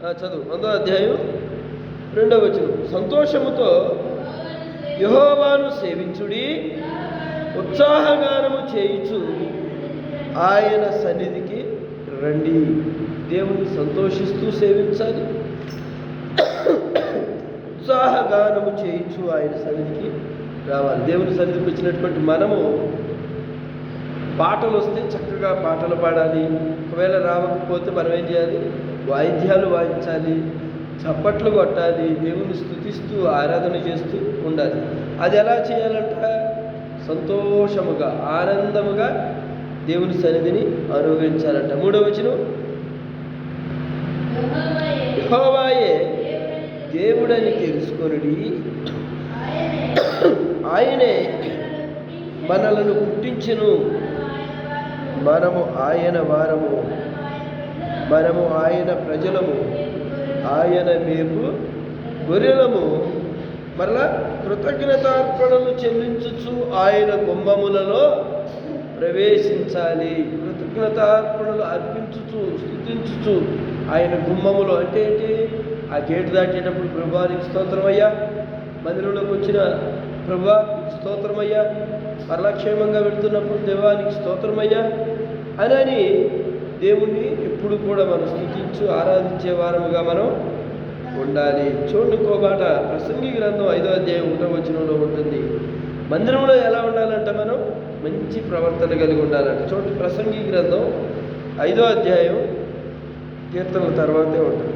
చదువు 1వ అధ్యాయం 2వ వచనం. సంతోషముతో యెహోవాను సేవించుడి, ఉత్సాహగానము చేయుచు ఆయన సన్నిధికి రండి. దేవుని సంతోషిస్తూ సేవించాలి, ఉత్సాహగానము చేయించు ఆయన సన్నిధికి రావాలి. దేవుని సన్నిధికి వచ్చినటువంటి మనము పాటలు వస్తే చక్కగా పాటలు పాడాలి. ఒకవేళ రావకపోతే మనం ఏం చేయాలి? వాయిద్యాలు వాయించాలి, చప్పట్లు కొట్టాలి, దేవుని స్తుతిస్తూ ఆరాధన చేస్తూ ఉండాలి. అది ఎలా చేయాలంట? సంతోషముగా, ఆనందముగా దేవుని సన్నిధిని అనుభవించాలంట. 3వ వచనం, యెహోవాయే దేవుడని తెలుసుకొనుడి, ఆయనే మనలను పుట్టించెను, మనము ఆయన వారము, మనము ఆయన ప్రజలము, ఆయన మేపు గొర్రెలము. మరలా కృతజ్ఞతార్పణలు చెల్లించుచు ఆయన గుమ్మములలో ప్రవేశించాలి. కృతజ్ఞతార్పణలు అర్పించుచు స్తుతించుచు ఆయన గుమ్మములో అంటే ఏంటి? ఆ గేటు దాటేటప్పుడు ప్రభువా నీకు స్తోత్రమయ్యా, మందిరంలోకి వచ్చిన ప్రభువా నీకు స్తోత్రమయ్యా, పరలక్షేమంగా వెళుతున్నప్పుడు దేవా నీకు స్తోత్రమయ్యా అని దేవుణ్ణి ఎప్పుడు కూడా మనం స్తుతించు ఆరాధించే వారముగా మనం ఉండాలి. చూడండి, ఇంకో మాట ప్రసంగి గ్రంథం 5వ అధ్యాయం 1వ వచనంలో ఉంటుంది. మందిరంలో ఎలా ఉండాలంట? మనం మంచి ప్రవర్తన కలిగి ఉండాలంట. చూడండి, ప్రసంగి గ్రంథం 5వ అధ్యాయం కీర్తనల తర్వాతే ఉంటుంది.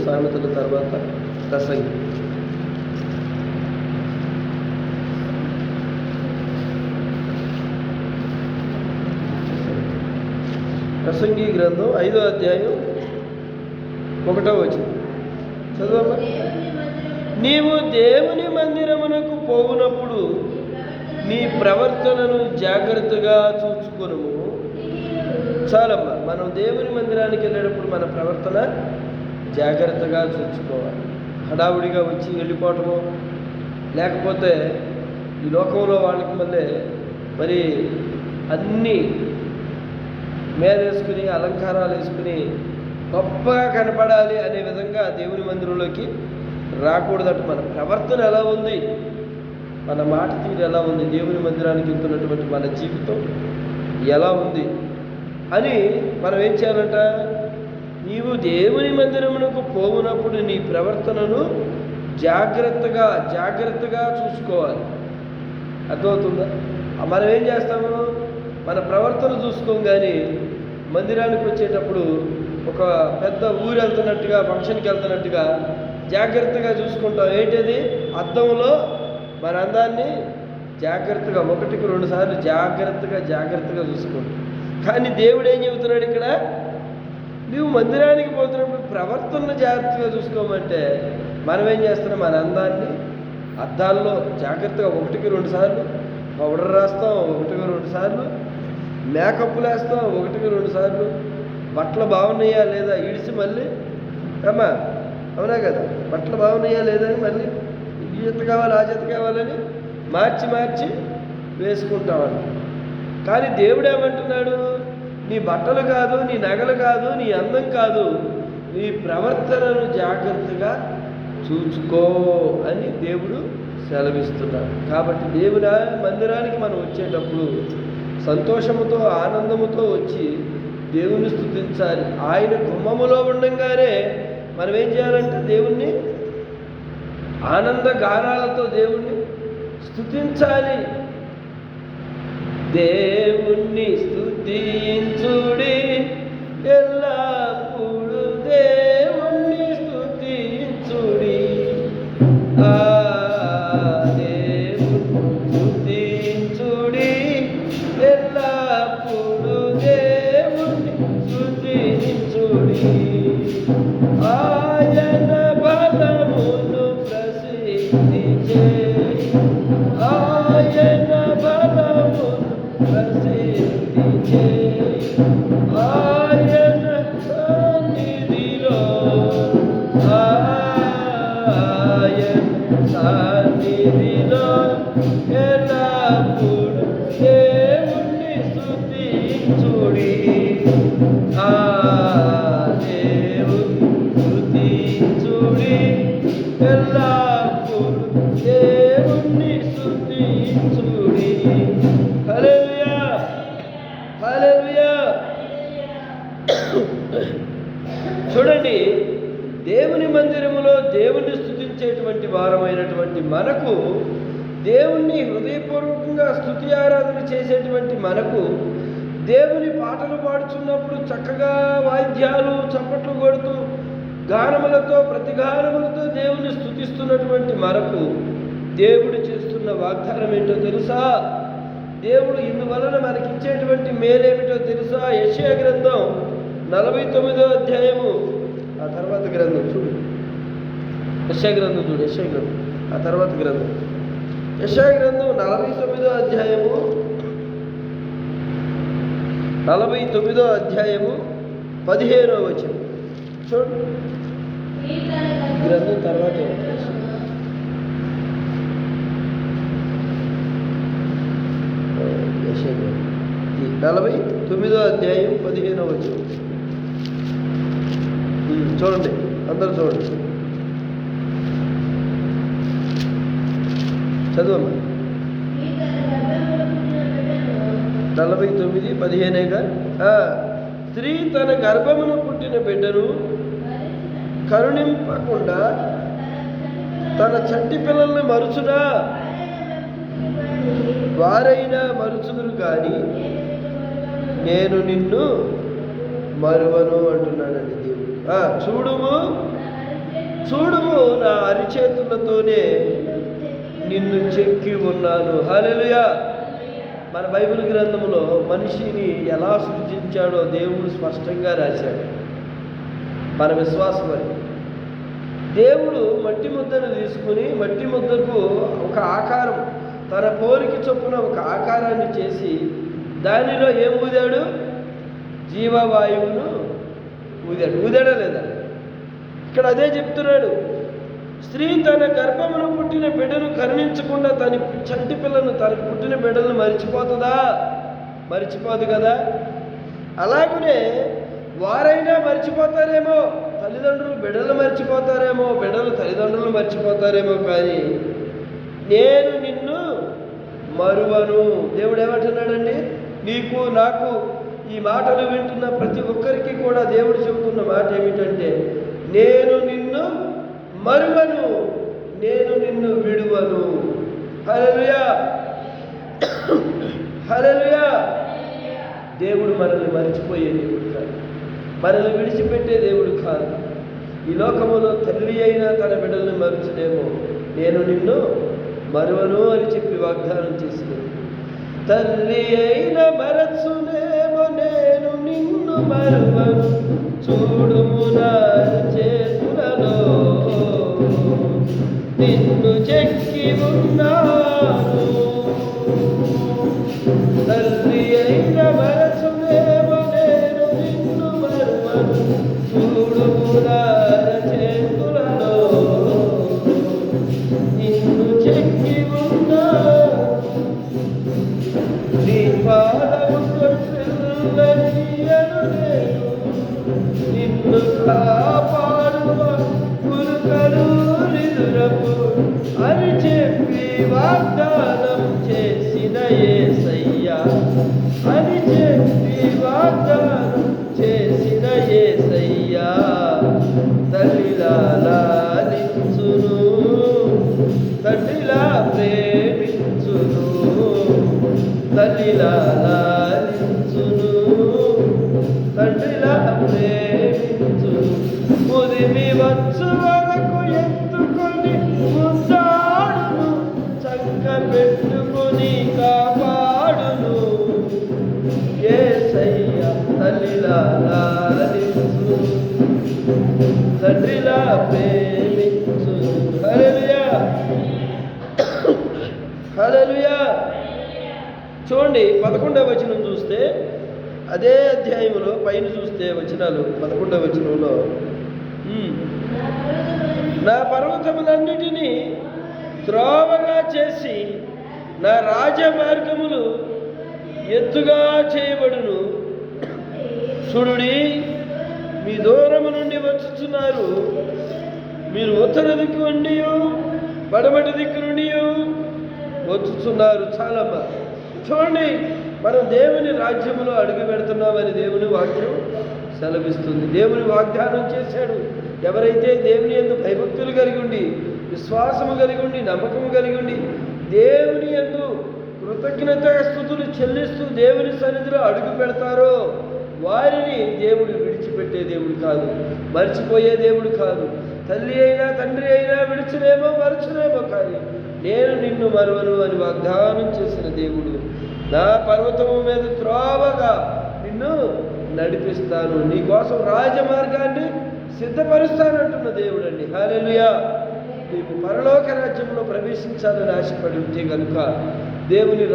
సామెతల తర్వాత ప్రసంగి. ప్రసంగి గ్రంథం 5వ అధ్యాయం 1వ వచనం చదవమ్మా. నీవు దేవుని మందిరమునకు పోవునప్పుడు నీ ప్రవర్తనను జాగ్రత్తగా చూసుకొనుము. చాలమ్మా, మనం దేవుని మందిరానికి వెళ్ళేటప్పుడు మన ప్రవర్తన జాగ్రత్తగా చూసుకోవాలి. హడావుడిగా వచ్చి వెళ్ళిపోవటము, లేకపోతే ఈ లోకంలో వాళ్ళకి మరి అన్నీ మేరేసుకుని అలంకారాలు వేసుకుని గొప్పగా కనపడాలి అనే విధంగా దేవుని మందిరంలోకి రాకూడదట. మన ప్రవర్తన ఎలా ఉంది, మన మాట తీరు ఎలా ఉంది, దేవుని మందిరానికి వెళ్తున్నటువంటి మన జీవితం ఎలా ఉంది అని మనం ఏం చేయాలంట? నీవు దేవుని మందిరమునకు పోవునప్పుడు నీ ప్రవర్తనను జాగ్రత్తగా చూసుకోవాలి. అర్థమవుతుందా? మనం ఏం చేస్తాము? మన ప్రవర్తన చూసుకోం, కానీ మందిరానికి వచ్చేటప్పుడు ఒక పెద్ద ఊరు వెళ్తున్నట్టుగా, ఫంక్షన్కి వెళ్తున్నట్టుగా జాగ్రత్తగా చూసుకుంటాం. ఏంటది? అద్దంలో మన అందాన్ని జాగ్రత్తగా 1కి 2 సార్లు జాగ్రత్తగా చూసుకుంటాం. కానీ దేవుడు ఏం చెబుతున్నాడు ఇక్కడ? నువ్వు మందిరానికి పోతున్నప్పుడు ప్రవర్తనను జాగ్రత్తగా చూసుకోమంటే మనం ఏం చేస్తున్నాం? మన అందాన్ని అద్దాల్లో జాగ్రత్తగా 1కి 2 సార్లు పౌడర్ రాస్తాం, 1కి 2 సార్లు మేకప్లు వేస్తాం, 1కి 2 సార్లు బట్టలు బాగున్నాయా లేదా ఇడిసి మళ్ళీ అమ్మా, అవునా కదా, బట్టలు బాగున్నాయా లేదా అని మళ్ళీ ఈ జత కావాలి ఆ జత కావాలని మార్చి వేసుకుంటామని. కానీ దేవుడు ఏమంటున్నాడు? నీ బట్టలు కాదు, నీ నగలు కాదు, నీ అందం కాదు, నీ ప్రవర్తనను జాగ్రత్తగా చూసుకో అని దేవుడు సెలవిస్తున్నాడు. కాబట్టి దేవుని మందిరానికి మనం వచ్చేటప్పుడు సంతోషముతో ఆనందముతో వచ్చి దేవుణ్ణి స్తుతించాలి. ఆయన గుమ్మములో ఉండంగానే మనం ఏం చేయాలంటే దేవుణ్ణి ఆనంద గానాలతో దేవుణ్ణి స్తుతించాలి. దేవుణ్ణి స్తుతించుడి, ఎల్లప్పుడు దేవుణ్ణి స్తుతించుడి. దేవుణ్ణి స్తుతించుడి, ఎల్లప్పుడు దేవుణ్ణి స్తుతించుడి. ఆయన బలమును ప్రసిద్ధి చేయి, ఆయన బలమును ప్రసిద్ధి చేయి. చూడండి, దేవుని మందిరములో దేవుణ్ణి స్తుతించేటువంటి వారమైనటువంటి మనకు, దేవుణ్ణి హృదయపూర్వకంగా స్తుతి ఆరాధన చేసేటువంటి మనకు, దేవుని పాటలు పాడుచున్నప్పుడు చక్కగా వాయిద్యాలు చప్పట్లు కొడుతూ గానములతో ప్రతిగానములతో దేవుని స్తుతిస్తున్నటువంటి మనకు దేవుడు చేస్తున్న వాగ్దానం ఏంటో తెలుసా? దేవుడు ఇందువలన మనకిచ్చేటువంటి మేలేమిటో తెలుసా? యెషయా గ్రంథం 49వ అధ్యాయము, ఆ తర్వాత గ్రంథం చూడు, యెషయా గ్రంథం చూడు, యెషయా గ్రంథం ఆ తర్వాత గ్రంథం, యెషయా గ్రంథం 49వ అధ్యాయము, 49వ అధ్యాయము 15వ వచనం చూడు. గ్రంథం తర్వాత 49వ అధ్యాయం 15వ వచనం చూడండి, అందరూ చూడండి, చదువమ్మా. 49:15 స్త్రీ తన గర్భమును పుట్టిన బిడ్డను కరుణింపకుండా తన చంటి పిల్లల్ని మరుచునా? వారైనా మరుచుదురు కానీ నేను నిన్ను మరువను అంటున్నాడండి దేవుడు. చూడుము నా అరిచేతులతోనే నిన్ను చెక్కి ఉన్నాను. హల్లెలూయా. మన బైబిల్ గ్రంథంలో మనిషిని ఎలా సృజించాడో దేవుడు స్పష్టంగా రాశాడు. మన విశ్వాసం అని, దేవుడు మట్టి ముద్దను తీసుకుని మట్టి ముద్దకు ఒక ఆకారం, తన పోలిక చొప్పున ఒక ఆకారాన్ని చేసి దానిలో ఏం ఊదాడు? జీవవాయువును ఊదాడు. ఊదాడా లేదా? ఇక్కడ అదే చెప్తున్నాడు. స్త్రీ తన గర్భమును పుట్టిన బిడ్డను కరుణించకుండా తన చంటి పిల్లను, తనకు పుట్టిన బిడ్డలను మరిచిపోతుందా? మరిచిపోదు కదా. అలాగనే వారైనా మర్చిపోతారేమో, తల్లిదండ్రులు బిడ్డలు మర్చిపోతారేమో, బిడ్డలు తల్లిదండ్రులు మర్చిపోతారేమో, కానీ నేను నిన్ను మరువను. దేవుడు ఏమంటున్నాడండి? నీకు నాకు ఈ మాటలు వింటున్న ప్రతి ఒక్కరికి కూడా దేవుడు చెబుతున్న మాట ఏమిటంటే, నేను నిన్ను మరువను, నేను నిన్ను విడువను. హల్లెలూయా, హల్లెలూయా. దేవుడు మనల్ని మర్చిపోయే దేవుడు కాదు, మనల్ని విడిచిపెట్టే దేవుడు కాదు. ఈ లోకములో తల్లి అయినా తన బిడ్డల్ని మరుచునేమో, నేను నిన్ను మరువను అని చెప్పి వాగ్దానం చేసినది. తల్లి అయిన మరచునేమో, నేను నిన్ను మరువను. చూడుము నా చేతులలో నిన్ను చెక్కి ఉన్నాను. తల్లి అయిన మరచునేమో, నేను నిన్ను మరువను. చూడుము నా చేతులలో నిన్ను చెక్కి ఉన్నాను. నీ పాదము తొట్టిల్లనీయను నేను, నిన్ను కాపాడువ కురుకలు నిదురపు అని చెప్పి వాగ్దానం చేసిన యేసయ్యా, అని చెప్పి వాగ్దానం చేసిన యేసయ్యా. తల్లిలా లాలించును, తండ్రిలా ప్రేమించును, తల్లిలా లాలించును, తండ్రిలా ప్రేమించును. ముదిమి వచ్చు వరకు ఎత్తుకొని ముద్దాడును, చంక పెట్టుకొని కాపాడును. యేసయ్యా తల్లిలా లాలించును, తండ్రిలా ప్రేమించును. హల్లెలూయా, హల్లెలూయా. చూడండి 11వ వచనం చూస్తే, అదే అధ్యాయంలో పైన చూస్తే వచనాలు 11వ వచనంలో, నా పర్వతములన్నిటినీ త్రోవగా చేసి నా రాజమార్గములు ఎత్తుగా చేయబడును. చూడుడి, మీ దూరము నుండి వచ్చుచున్నారు, మీరు ఉత్తర దిక్కు నుండి పడమటి దిక్కు నుండి వచ్చుచున్నారు. చాలమ్మా. చూడండి, మనం దేవుని రాజ్యంలో అడుగు పెడుతున్నామని దేవుని వాక్యం సెలవిస్తుంది. దేవుని వాగ్దానం చేశాడు. ఎవరైతే దేవుని యందు భయభక్తులు కలిగి ఉండి, విశ్వాసము కలిగి ఉండి, నమ్మకము కలిగి ఉండి, దేవుని యందు కృతజ్ఞతాస్తుతులు చెల్లిస్తూ దేవుని సన్నిధిలో అడుగు పెడతారో వారిని దేవుడు విడిచిపెట్టే దేవుడు కాదు, మర్చిపోయే దేవుడు కాదు. తల్లి అయినా తండ్రి అయినా విడిచినేమో మరచునేమో, కానీ నేను నిన్ను మరువను అని వాగ్దానం చేసిన దేవుడు. నా పర్వతము మీద త్రోవగా నిన్ను నడిపిస్తాను, నీకోసం రాజమార్గాన్ని సిద్ధపరుస్తానంటున్న దేవుడు అండి. హల్లెలూయా. నీవు పరలోక రాజ్యంలో ప్రవేశించాలని ఆశపడి ఉంటే కనుక దేవుని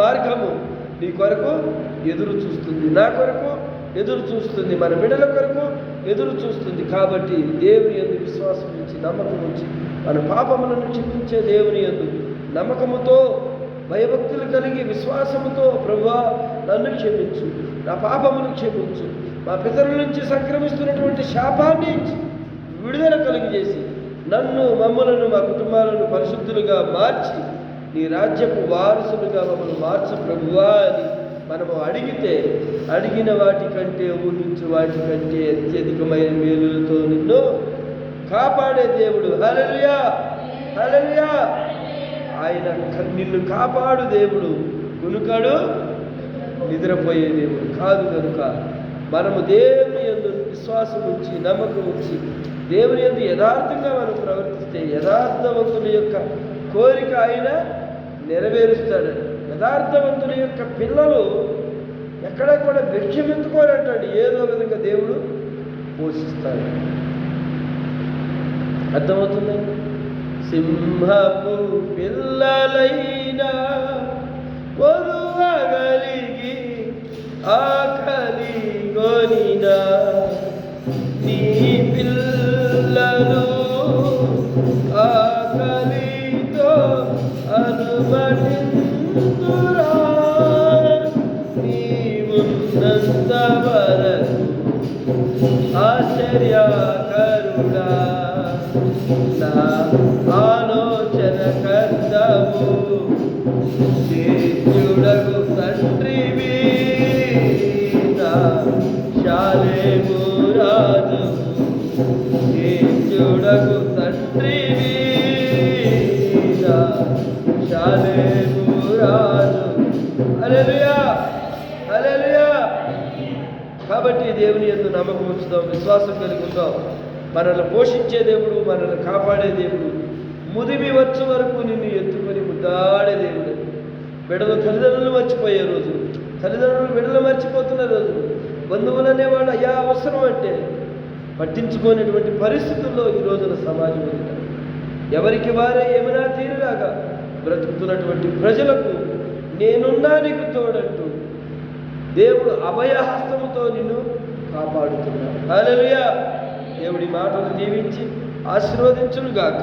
మార్గము నీ కొరకు ఎదురు చూస్తుంది, నా కొరకు ఎదురు చూస్తుంది, మన బిడ్డల కొరకు ఎదురు చూస్తుంది. కాబట్టి దేవుని యందు విశ్వాసం ఉంచి, నమ్మకం ఉంచి, మన పాపములను క్షమించే దేవుని యందు నమ్మకముతో, భయభక్తులు కలిగి విశ్వాసముతో, ప్రభువా నన్ను క్షమించు, నా పాపమును క్షమించు, మా పితరుల నుంచి సంక్రమిస్తున్నటువంటి శాపాన్ని విడుదల కలిగజేసి మమ్మలను మా కుటుంబాలను పరిశుద్ధులుగా మార్చి నీ రాజ్యపు వారసులుగా మమ్మల్ని మార్చు ప్రభువా అని మనము అడిగిన వాటికంటే, ఊహించు వాటికంటే అత్యధికమైన మేలులతో నిన్ను కాపాడే దేవుడు. హల్లెలూయా, హల్లెలూయా. ఆయన నిన్ను కాపాడు దేవుడు, కునుకడు నిద్రపోయే దేవుడు కాదు. కనుక మనము దేవుని యందు విశ్వాసం ఉంచి, నమ్మకం ఉంచి, దేవుని యందు యథార్థంగా మనం ప్రవర్తిస్తే యథార్థవంతుల యొక్క కోరిక ఆయన నెరవేరుస్తాడని. యథార్థవంతుల యొక్క పిల్లలు ఎక్కడ కూడా భిక్షమెత్తుకోరంటాడు, ఏదో విధంగా దేవుడు పోషిస్తాడు. అర్థమవుతుందండి? సింహపు పిల్లలైనా కొలువగలిగి ఆకలి కొనినా నీ పిల్లలు ఆకలితో అనుమతింతురా, నీవున్నంత వరకు ఆశ్చర్యకరుడా, నా ఆలోచన కర్తవు, నిత్యుడగు తండ్రివి, నా శాలేము రాజు, నిత్యుడగు తండ్రివి, నా శాలేము రాజు. హల్లెలూయా, హల్లెలూయా. కాబట్టి దేవుని యందు నమ్మకం ఉంచుదాం, విశ్వాసం కలిగి ఉందాం. మనల్ని పోషించే దేవుడు, మనల్ని కాపాడే దేవుడు, ముదిమి వచ్చు వరకు నిన్ను ఎత్తుకొని ముద్దాడే దేవుడు. బిడ్డలు తల్లిదండ్రులు మర్చిపోయే రోజు, తల్లిదండ్రులు బిడ్డలు మర్చిపోతున్న రోజు, బంధువులు అనేవాళ్ళు అయ్యా అవసరం అంటే పట్టించుకోనేటువంటి పరిస్థితుల్లో ఈ రోజున సమాజం ఉంది. ఎవరికి వారే ఏమైనా తీరులాగా బ్రతుకుతున్నటువంటి ప్రజలకు నేనున్నా నీకు తోడంటూ దేవుడు అభయహస్తముతో నిన్ను కాపాడుతున్నాడు. హల్లెలూయా. దేవుడి మాటలు దీవించి ఆశీర్వదించునుగాక.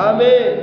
ఆమేన్.